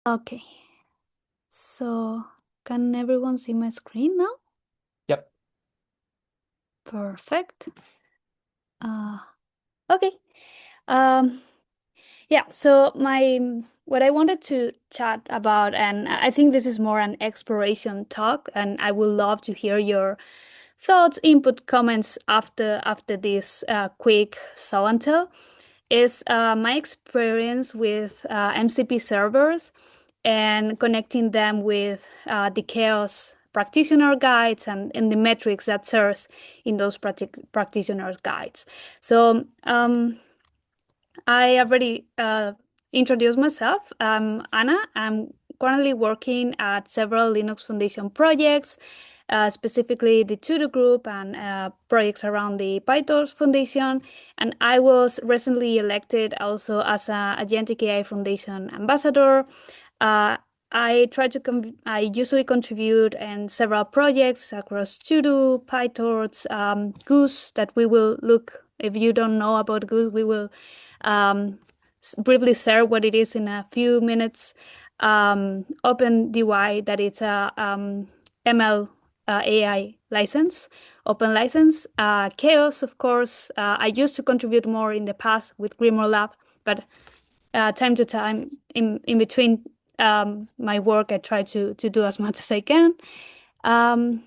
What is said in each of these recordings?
Okay, so can everyone see my screen now? Yep. Perfect. Uh, okay. Um, yeah, so what I wanted to chat about, and I think this is more an exploration talk, and I would love to hear your thoughts, input, comments after this quick show and tell, is my experience with MCP servers and connecting them with the CHAOSS practitioner guides and the metrics that serves in those practitioner guides. So I already introduced myself. I'm Anna. I'm currently working at several Linux Foundation projects, specifically the Tudo Group and projects around the PyTorch Foundation. And I was recently elected also as a Agentic AI Foundation ambassador. Uh, I usually contribute in several projects across Tudo, PyTorch, Goose, that we will look. If you don't know about Goose, we will um, briefly share what it is in a few minutes. OpenDY, that it's a ML AI license, open license. CHAOSS, of course. I used to contribute more in the past with Grimoire Lab, but time to time, in between my work, I try to do as much as I can. And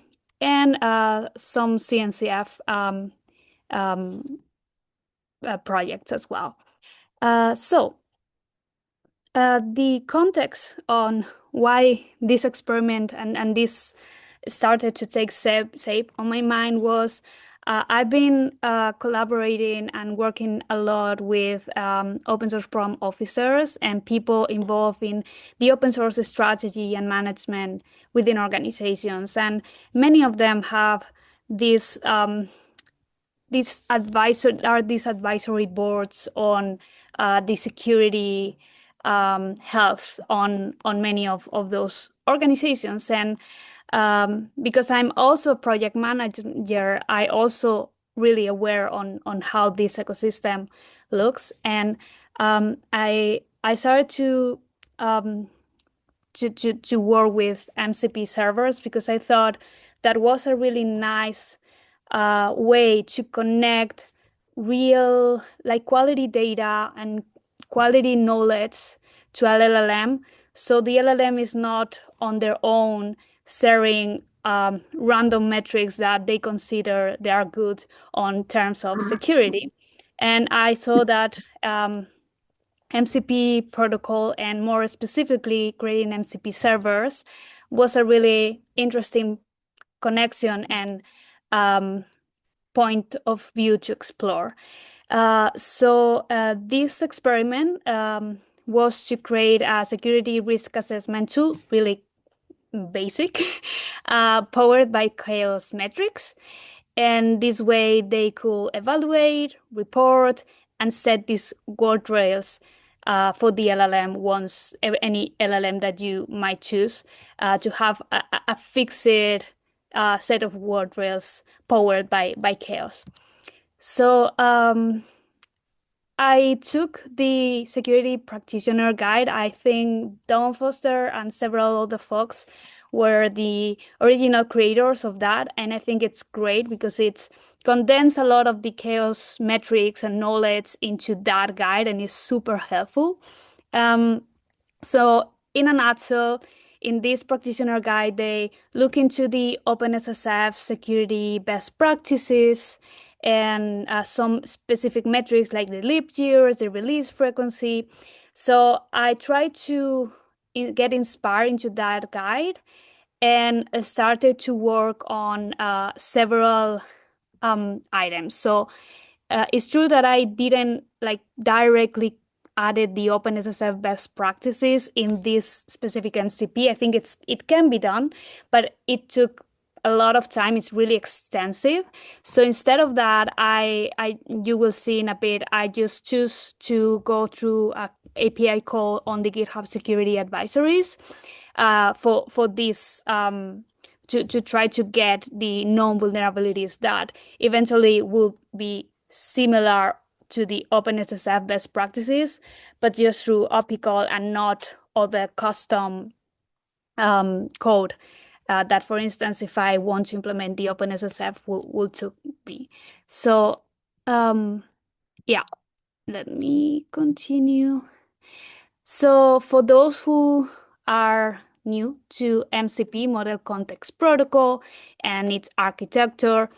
some CNCF projects as well. The context on why this experiment and this started to take shape on my mind was I've been collaborating and working a lot with open source program officers and people involved in the open source strategy and management within organizations. And many of them have these these advisory boards on the security health on many of those organizations. And because I'm also a project manager, I also really aware on how this ecosystem looks. And I started um, to work with MCP servers because I thought that was a really nice way to connect real, like, quality data and quality knowledge to a LLM. So the LLM is not on their own sharing random metrics that they consider they are good on terms of security. And I saw that MCP protocol, and more specifically creating MCP servers, was a really interesting connection and point of view to explore. So this experiment was to create a security risk assessment tool, really basic, powered by CHAOSS metrics. And this way they could evaluate, report, and set these guardrails for the LLM once any LLM that you might choose to have a fixed set of guardrails powered by CHAOSS. So I took the security practitioner guide. I think Don Foster and several other folks were the original creators of that. And I think it's great because it's condensed a lot of the CHAOSS metrics and knowledge into that guide and is super helpful. So in a nutshell, in this practitioner guide, they look into the OpenSSF security best practices and some specific metrics like the libyears, the release frequency. So I try to get inspired into that guide and started to work on several items. So it's true that I didn't like directly added the OpenSSF best practices in this specific MCP. I think it can be done, but it took a lot of time. It's really extensive. So instead of that, I you will see in a bit, I just choose to go through a API call on the GitHub security advisories for this to try to get the known vulnerabilities that eventually will be similar to the OpenSSF best practices, but just through OPI call and not other custom code that, for instance, if I want to implement the OpenSSF, will to be. So yeah, let me continue. So for those who are new to MCP, Model Context Protocol, and its architecture,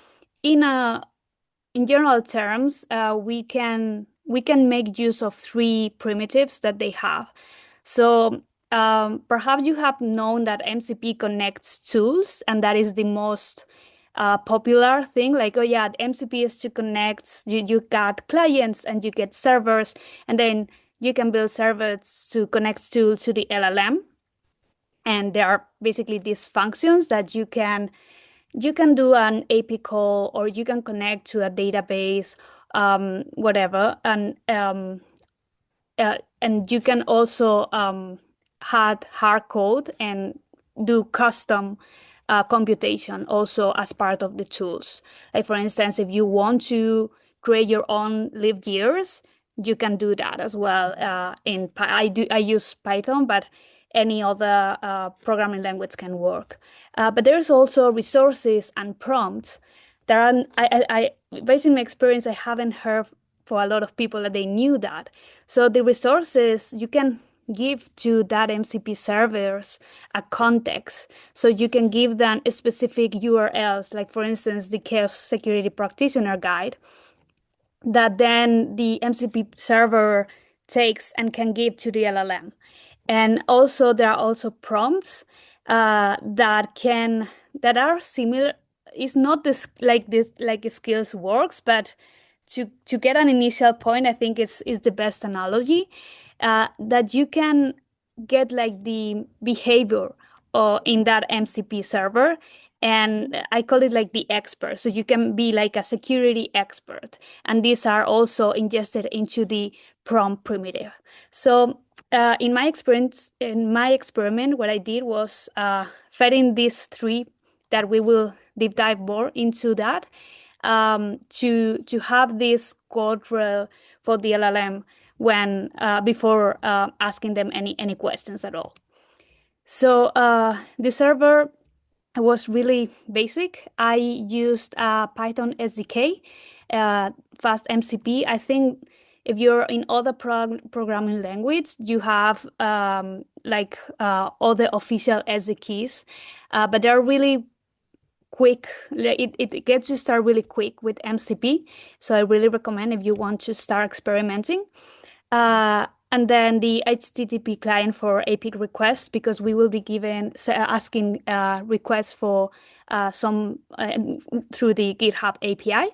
in general terms, we can make use of three primitives that they have. So perhaps you have known that MCP connects tools, and that is the most popular thing. Like, oh yeah, MCP is to connect. You got clients and you get servers, and then you can build servers to connect tools to the LLM. And there are basically these functions that you can do an API call, or you can connect to a database, whatever, and you can also add hard code and do custom computation also as part of the tools. Like, for instance, if you want to create your own libyears, you can do that as well. I use Python, but any other programming language can work. But there's also resources and prompts. Based on my experience, I haven't heard for a lot of people that they knew that. So the resources you can give to that MCP servers a context. So you can give them specific URLs, like for instance, the CHAOSS Security Practitioner Guide, that then the MCP server takes and can give to the LLM. And also there are also prompts that are similar. It's not like skills works, but to get an initial point, I think is the best analogy, that you can get like the behavior in that MCP server. And I call it like the expert. So you can be like a security expert. And these are also ingested into the prompt primitive. So in my experiment, what I did was feeding these three that we will deep dive more into that, to have this guardrail for the LLM when before asking them any questions at all. So the server was really basic. I used Python SDK, fast MCP. I think if you're in other programming language, you have all the official SDKs, but they're really quick. It gets you start really quick with MCP. So I really recommend if you want to start experimenting. And then the HTTP client for API requests, because we will be asking requests for some through the GitHub API.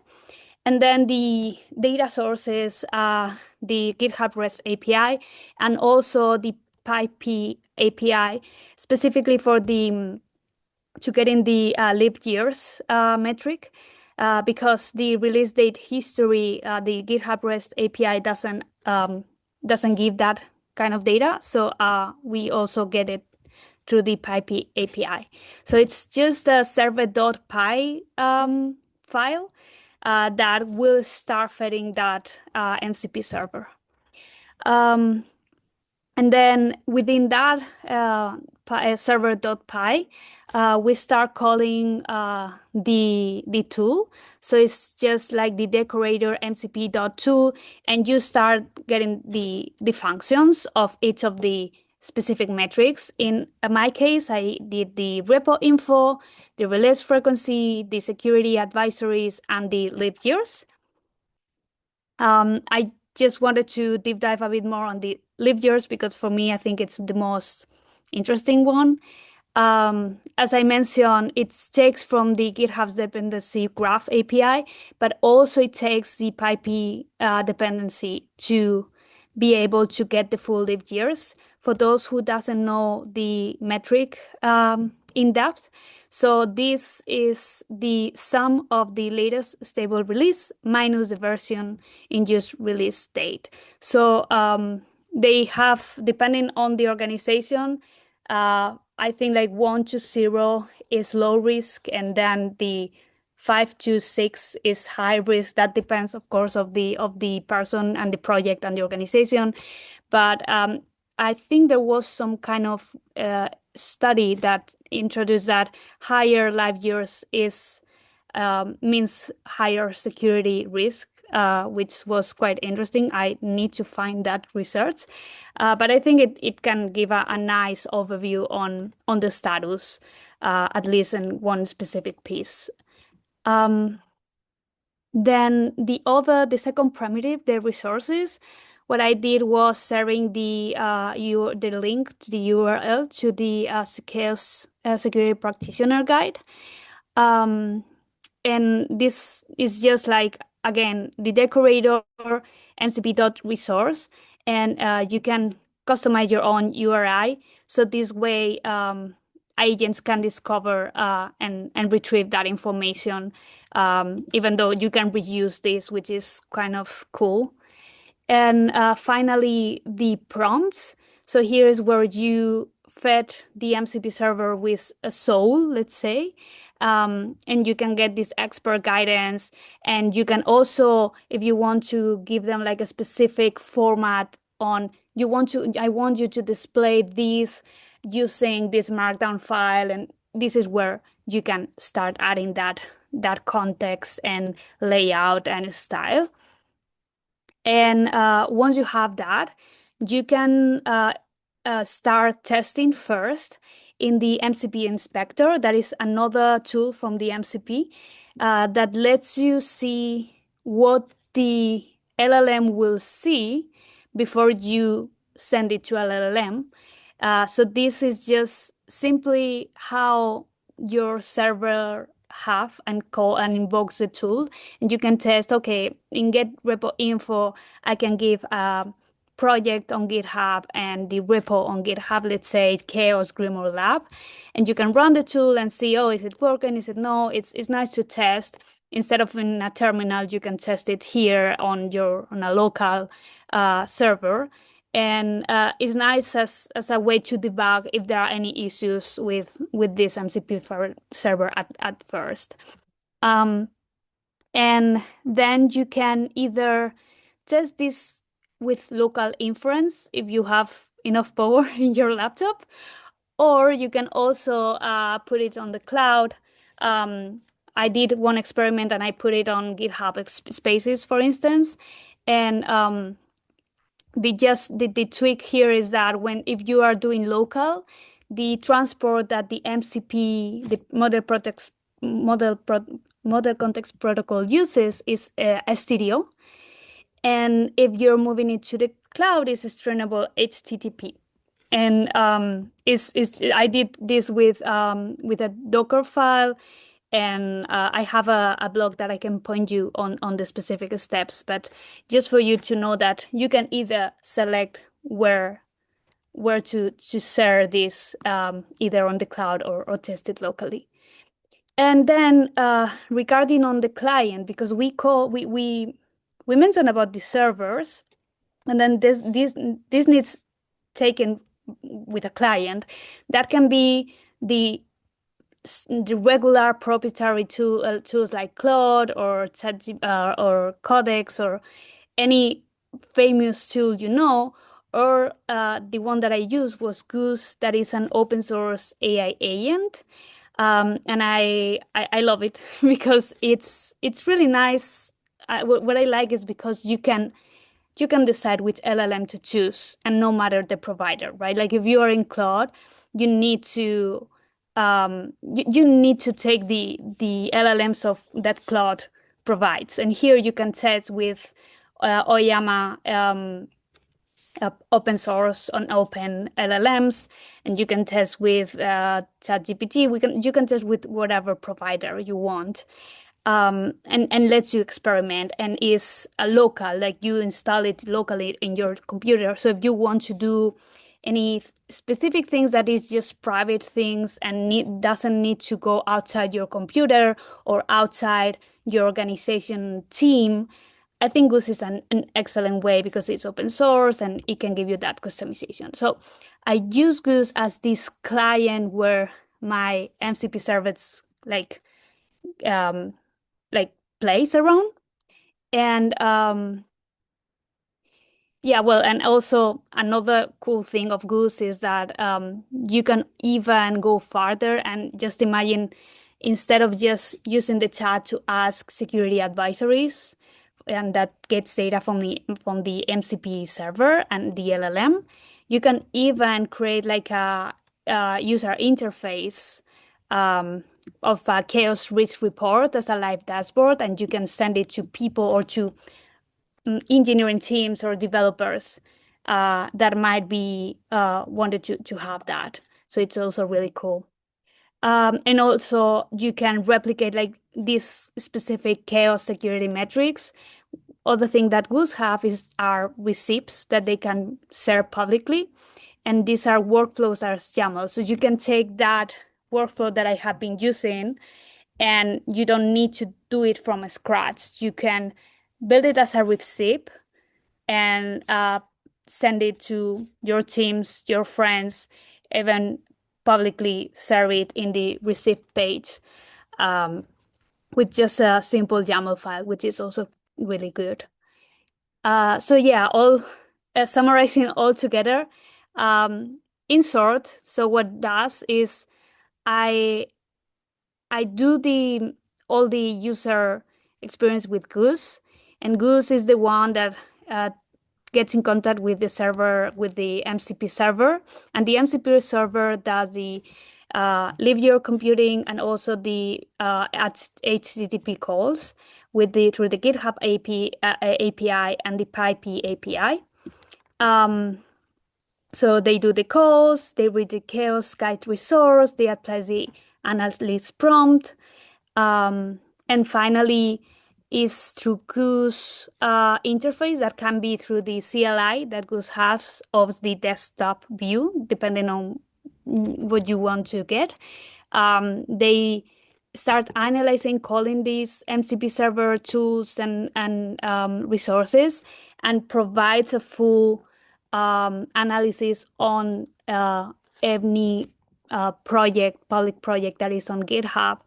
And then the data sources, the GitHub REST API, and also the PyP API, specifically for to get in the libyears metric, because the release date history, the GitHub REST API doesn't give that kind of data. So we also get it through the PyP API. So it's just a server.py file that will start feeding that MCP server. And then within that server.py, we start calling the tool. So it's just like the decorator mcp.tool, and you start getting the functions of each of the specific metrics. In my case, I did the repo info, the release frequency, the security advisories, and the libyears. I just wanted to deep dive a bit more on the libyears because for me, I think it's the most interesting one. As I mentioned, it takes from the GitHub's dependency graph API, but also it takes the PyP dependency to be able to get the full libyears. For those who doesn't know the metric in depth, so this is the sum of the latest stable release minus the version in use release date. So they have, depending on the organization, I think like 1 to 0 is low risk, and then the 5 to 6 is high risk. That depends, of course, of the person and the project and the organization. But I think there was some kind of study that introduced that higher life years is means higher security risk, which was quite interesting. I need to find that research, but I think it can give a nice overview on the status, at least in one specific piece. Then the second primitive, the resources, what I did was sharing the link to the URL to the CHAOSS security practitioner guide. And this is just like, again, the decorator mcp.resource, and you can customize your own URI. So this way, agents can discover and retrieve that information, even though you can reuse this, which is kind of cool. And finally, the prompts. So here is where you fed the MCP server with a soul, let's say, and you can get this expert guidance. And you can also, if you want to give them like a specific format on, I want you to display these using this markdown file, and this is where you can start adding that context and layout and style. And once you have that, you can start testing first in the MCP inspector. That is another tool from the MCP that lets you see what the LLM will see before you send it to LLM. So this is just simply how your server have and call and invokes the tool, and you can test, okay, in get repo info I can give a project on GitHub and the repo on GitHub, let's say CHAOSS Grimoire Lab, and you can run the tool and see, oh, is it working, is it no. It's nice to test. Instead of in a terminal, you can test it here on a local server. And it's nice as a way to debug if there are any issues with this MCP server at first. And then you can either test this with local inference if you have enough power in your laptop, or you can also put it on the cloud. I did one experiment and I put it on GitHub Spaces, for instance, and the tweak here is that if you are doing local, the transport that the MCP, the model context protocol uses is STDO, and if you're moving it to the cloud, it's streamable HTTP. And I did this with a Docker file, and I have a blog that I can point you on the specific steps. But just for you to know that you can either select where to share this, either on the cloud or test it locally. And then regarding on the client, because we mentioned about the servers, and then this needs taken with a client. That can be the regular proprietary tools like Claude or or Codex or any famous tool or the one that I used was Goose, that is an open source AI agent. And I love it because it's really nice. What I like is because you can decide which LLM to choose, and no matter the provider, right? Like if you are in Claude, you need to you need to take the LLMs of that Claude provides, and here you can test with Oyama open source on open LLMs, and you can test with ChatGPT. You can test with whatever provider you want. And lets you experiment, and is a local, like you install it locally in your computer. So if you want to do any specific things that is just private things and doesn't need to go outside your computer or outside your organization team, I think Goose is an excellent way because it's open source and it can give you that customization. So I use Goose as this client where my MCP service like plays around. And Yeah, well, and also another cool thing of Goose is that you can even go farther and just imagine instead of just using the chat to ask security advisories, and that gets data from the MCP server and the LLM, you can even create like a user interface of a chaos risk report as a live dashboard, and you can send it to people or to engineering teams or developers that might be wanted to have that. So it's also really cool. And also you can replicate like these specific chaos security metrics. Other thing that Goose have is are receipts that they can share publicly. And these are workflows as YAML. So you can take that workflow that I have been using and you don't need to do it from scratch. You can build it as a receipt and send it to your teams, your friends, even publicly share it in the receipt page with just a simple YAML file, which is also really good. So yeah, all summarizing all together. In short, so what it does is I I do the all the user experience with Goose, and Goose is the one that gets in contact with the server, with the MCP server, and the MCP server does the libyear computing and also the HTTP calls with the through the GitHub API and the PyP API. So they do the calls, they read the chaos guide resource, they apply the analyst prompt, and finally is through Goose interface that can be through the CLI that Goose has of the desktop view, depending on what you want to get. They start analyzing, calling these MCP server tools and resources, and provides a full analysis on any public project that is on GitHub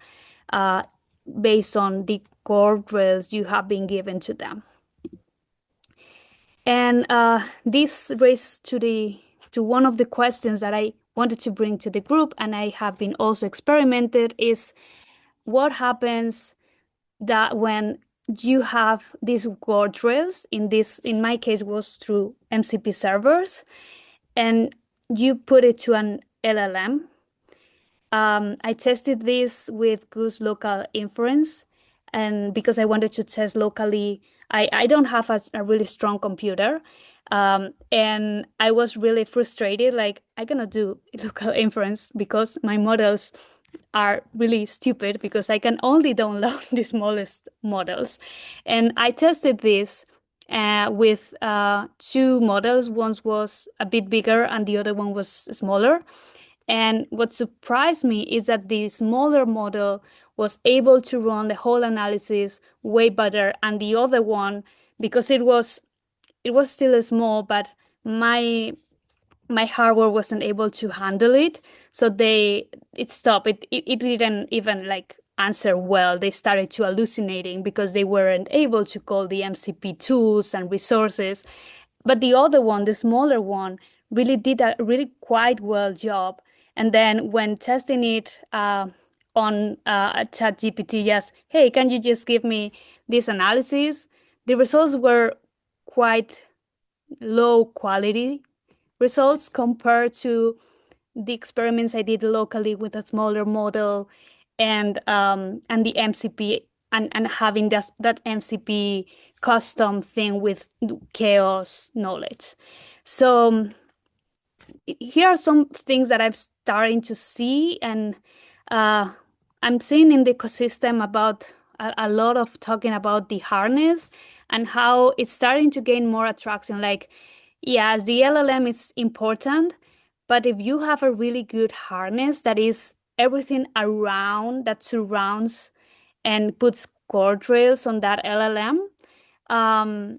based on the guardrails you have been given to them. And this raised to one of the questions that I wanted to bring to the group, and I have been also experimented, is what happens that when you have these guardrails, in my case was through MCP servers, and you put it to an LLM. I tested this with Goose local inference, and because I wanted to test locally, I don't have a really strong computer, and I was really frustrated. Like I cannot do local inference because my models are really stupid because I can only download the smallest models, and I tested this with two models. One was a bit bigger and the other one was smaller. And what surprised me is that the smaller model was able to run the whole analysis way better, and the other one, because it was still small, but my hardware wasn't able to handle it, so it stopped. It didn't even like answer well. They started to hallucinating because they weren't able to call the MCP tools and resources. But the other one, the smaller one, really did a really quite well job. And then when testing it on ChatGPT, just, hey, can you just give me this analysis? The results were quite low quality results compared to the experiments I did locally with a smaller model and the MCP and having that MCP custom thing with chaos knowledge. So here are some things that I'm starting to see, and I'm seeing in the ecosystem about a lot of talking about the harness and how it's starting to gain more attraction. Like, yes, the LLM is important, but if you have a really good harness that is everything around that surrounds and puts guardrails on that LLM, um,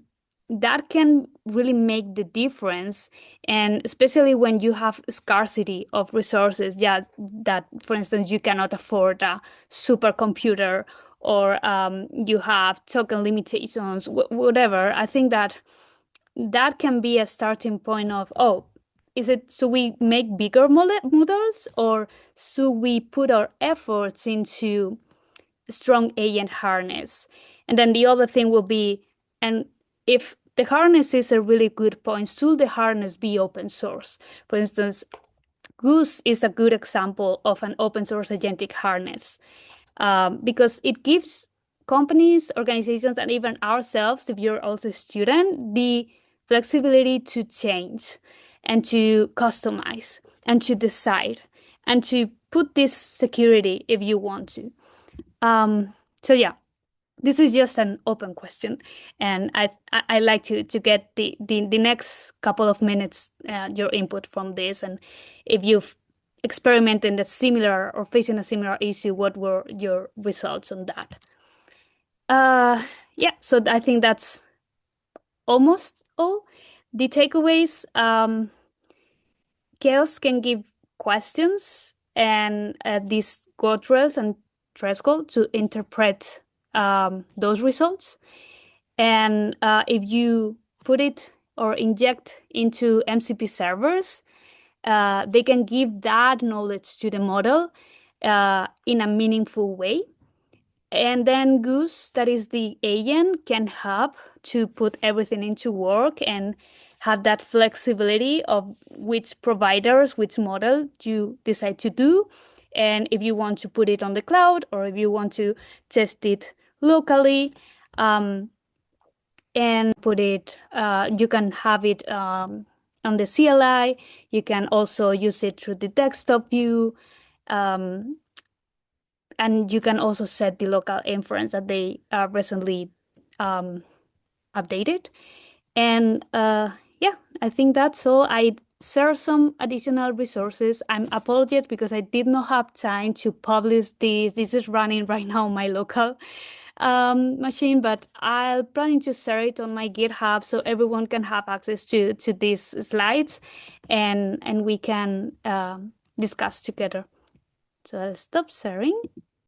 that can really make the difference. And especially when you have scarcity of resources, yeah, that for instance, you cannot afford a supercomputer or you have token limitations, whatever. I think that that can be a starting point of, oh, should we make bigger models, or should we put our efforts into strong agent harness? And then the other thing will be, and if the harness is a really good point, should the harness be open source? For instance, Goose is a good example of an open source agentic harness, because it gives companies, organizations, and even ourselves, if you're also a student, the flexibility to change and to customize and to decide and to put this security if you want to. So yeah, this is just an open question, and I like to get the next couple of minutes your input from this, and if you've experimented a similar or facing a similar issue, what were your results on that? Yeah, so I think that's almost all. The takeaways: CHAOSS can give questions and these guardrails and threshold to interpret those results. And if you put it or inject into MCP servers, they can give that knowledge to the model in a meaningful way. And then Goose, that is the agent, can help to put everything into work and have that flexibility of which providers, which model you decide to do. And if you want to put it on the cloud, or if you want to test it locally, and put it, you can have it on the CLI. You can also use it through the desktop view. And you can also set the local inference that they recently updated. And yeah, I think that's all. I share some additional resources. I'm apologetic because I did not have time to publish this. This is running right now on my local machine, but I'm planning to share it on my GitHub so everyone can have access to these slides, and we can discuss together. So I'll stop sharing.